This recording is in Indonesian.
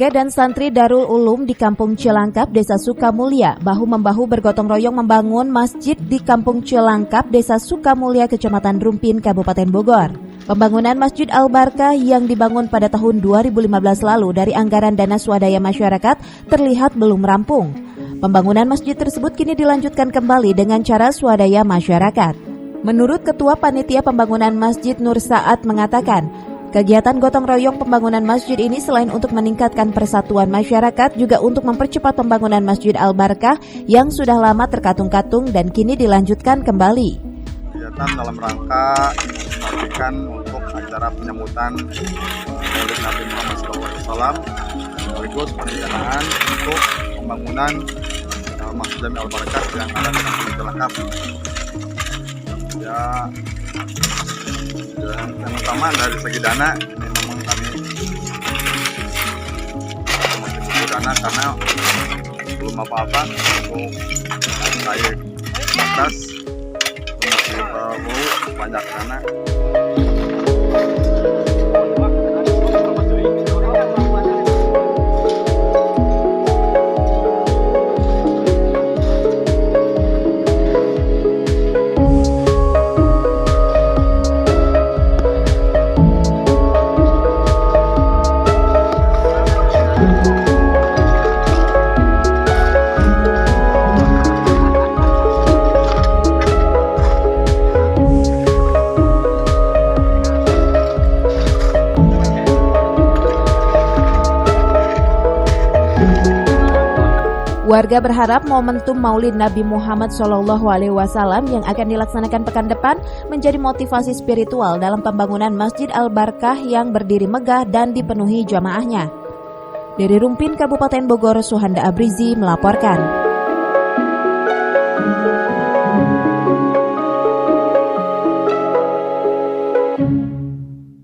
Warga dan santri Darul Ulum di Kampung Cilangkap, Desa Sukamulya, bahu-membahu bergotong royong membangun masjid di Kampung Cilangkap, Desa Sukamulya, Kecamatan Rumpin, Kabupaten Bogor. Pembangunan Masjid Al-Barkah yang dibangun pada tahun 2015 lalu dari anggaran dana swadaya masyarakat terlihat belum rampung. Pembangunan masjid tersebut kini dilanjutkan kembali dengan cara swadaya masyarakat. Menurut Ketua Panitia Pembangunan Masjid Nur Saad mengatakan, kegiatan gotong royong pembangunan masjid ini selain untuk meningkatkan persatuan masyarakat, juga untuk mempercepat pembangunan Masjid Al-Barkah yang sudah lama terkatung-katung dan kini dilanjutkan kembali. Kegiatan dalam rangka melakukan untuk acara penyambutan Maulid Nabi Muhammad SAW sekaligus perencanaan untuk pembangunan Masjid Al-Barkah yang ada di Kampung Cilangkap. Yang utama dari segi dana, ini memang kami masih butuh dana karena belum apa-apa untuk kayak batas masih perlu banyak dana. Warga berharap momentum Maulid Nabi Muhammad SAW yang akan dilaksanakan pekan depan menjadi motivasi spiritual dalam pembangunan Masjid Al-Barkah yang berdiri megah dan dipenuhi jamaahnya. Dari Rumpin, Kabupaten Bogor, Suhanda Abrizi melaporkan.